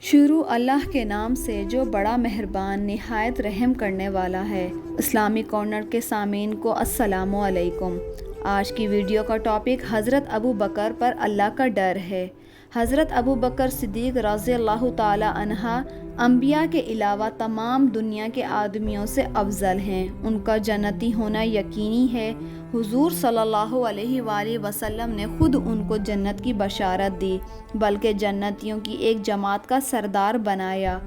شروع اللہ کے نام سے جو بڑا مہربان نہایت رحم کرنے والا ہے۔ اسلامی کارنر کے سامعین کو السلام علیکم۔ آج کی ویڈیو کا ٹاپک حضرت ابو بکر پر اللہ کا ڈر ہے۔ حضرت ابو بکر صدیق رضی اللہ تعالی عنہ انبیاء کے علاوہ تمام دنیا کے آدمیوں سے افضل ہیں۔ ان کا جنتی ہونا یقینی ہے۔ حضور صلی اللہ علیہ وآلہ وسلم نے خود ان کو جنت کی بشارت دی، بلکہ جنتیوں کی ایک جماعت کا سردار بنایا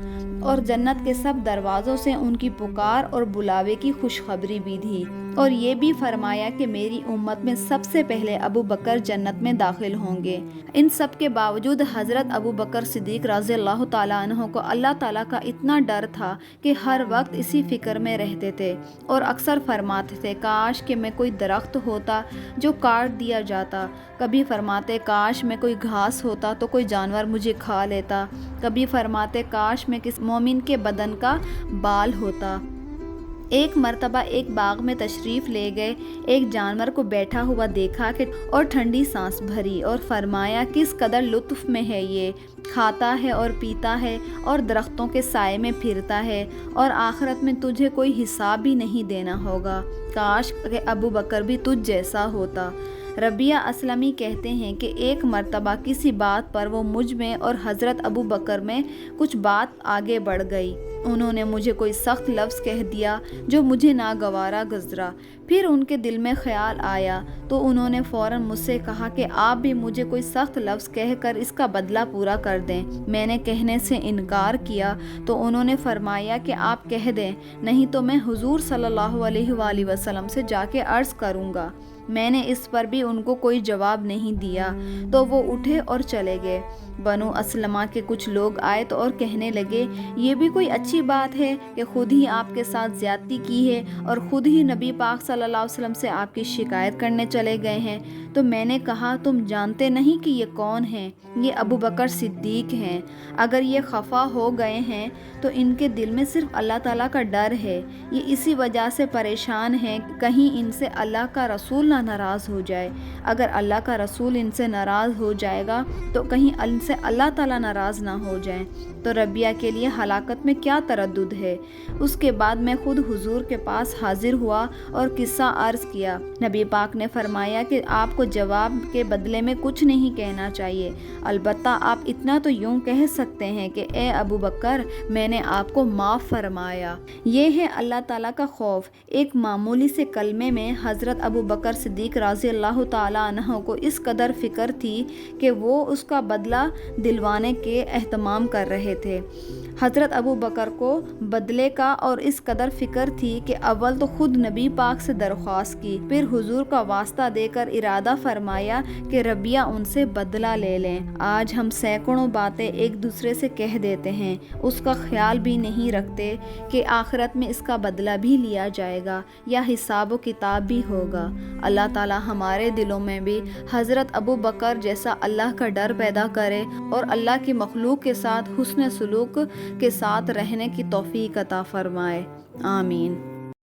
اور جنت کے سب دروازوں سے ان کی پکار اور بلاوے کی خوشخبری بھی دی، اور یہ بھی فرمایا کہ میری امت میں سب سے پہلے ابو بکر جنت میں داخل ہوں گے۔ ان سب کے باوجود حضرت ابو بکر صدیق رضی اللہ تعالیٰ عنہ کو اللہ تعالیٰ کا اتنا ڈر تھا کہ ہر وقت اسی فکر میں رہتے تھے اور اکثر فرماتے تھے کاش کہ میں کوئی درخت ہوتا جو کاٹ دیا جاتا، کبھی فرماتے کاش میں کوئی گھاس ہوتا تو کوئی جانور مجھے کھا لیتا، کبھی فرماتے کاش میں کسی مومن کے بدن کا بال ہوتا۔ ایک مرتبہ ایک باغ میں تشریف لے گئے، ایک جانور کو بیٹھا ہوا دیکھا کہ اور ٹھنڈی سانس بھری اور فرمایا کس قدر لطف میں ہے، یہ کھاتا ہے اور پیتا ہے اور درختوں کے سائے میں پھرتا ہے، اور آخرت میں تجھے کوئی حساب بھی نہیں دینا ہوگا، کاش کہ ابو بکر بھی تجھ جیسا ہوتا۔ ربیہ اسلمی کہتے ہیں کہ ایک مرتبہ کسی بات پر وہ مجھ میں اور حضرت ابو بکر میں کچھ بات آگے بڑھ گئی۔ انہوں نے مجھے کوئی سخت لفظ کہہ دیا جو مجھے ناگوارا گزرا، پھر ان کے دل میں خیال آیا تو انہوں نے فوراً مجھ سے کہا کہ آپ بھی مجھے کوئی سخت لفظ کہہ کر اس کا بدلہ پورا کر دیں۔ میں نے کہنے سے انکار کیا تو انہوں نے فرمایا کہ آپ کہہ دیں، نہیں تو میں حضور صلی اللہ علیہ وآلہ وسلم سے جا کے عرض کروں گا۔ میں نے اس پر بھی ان کو کوئی جواب نہیں دیا تو وہ اٹھے اور چلے گئے۔ بنو اسلمہ کے کچھ لوگ آئے تو اور کہنے لگے یہ بھی کوئی اچھی بات ہے کہ خود ہی آپ کے ساتھ زیادتی کی ہے اور خود ہی نبی پاک صلی اللہ علیہ وسلم سے آپ کی شکایت کرنے چلے گئے ہیں۔ تو میں نے کہا تم جانتے نہیں کہ یہ کون ہیں؟ یہ ابو بکر صدیق ہیں۔ اگر یہ خفا ہو گئے ہیں تو ان کے دل میں صرف اللہ تعالیٰ کا ڈر ہے، یہ اسی وجہ سے پریشان ہیں کہیں ان سے اللہ کا رسول نہ ناراض ہو جائے۔ اگر اللہ کا رسول ان سے ناراض ہو جائے گا تو کہیں ان سے اللہ تعالیٰ ناراض نہ ہو جائیں، تو ربیہ کے لیے ہلاکت میں کیا تردد ہے۔ اس کے بعد میں خود حضور کے پاس حاضر ہوا اور قصہ عرض کیا۔ نبی پاک نے فرمایا کہ آپ کو جواب کے بدلے میں کچھ نہیں کہنا چاہیے، البتہ آپ اتنا تو یوں کہہ سکتے ہیں کہ اے ابو بکر میں نے آپ کو معاف فرمایا۔ یہ ہے اللہ تعالیٰ کا خوف۔ ایک معمولی سے کلمے میں حضرت ابو بکر صدیق رضی اللہ تعالیٰ عنہ کو اس قدر فکر تھی کہ وہ اس کا بدلہ دلوانے کے اہتمام کر رہے تھے۔ حضرت ابو بکر کو بدلے کا اور اس قدر فکر تھی کہ اول تو خود نبی پاک سے درخواست کی، پھر حضور کا واسطہ دے کر ارادہ فرمایا کہ ربیہ ان سے بدلہ لے لیں۔ آج ہم سینکڑوں باتیں ایک دوسرے سے کہہ دیتے ہیں، اس کا خیال بھی نہیں رکھتے کہ آخرت میں اس کا بدلہ بھی لیا جائے گا یا حساب و کتاب بھی ہوگا۔ اللہ تعالی ہمارے دلوں میں بھی حضرت ابو بکر جیسا اللہ کا ڈر پیدا کرے اور اللہ کی مخلوق کے ساتھ حسن سلوک کے ساتھ رہنے کی توفیق عطا فرمائے۔ آمین۔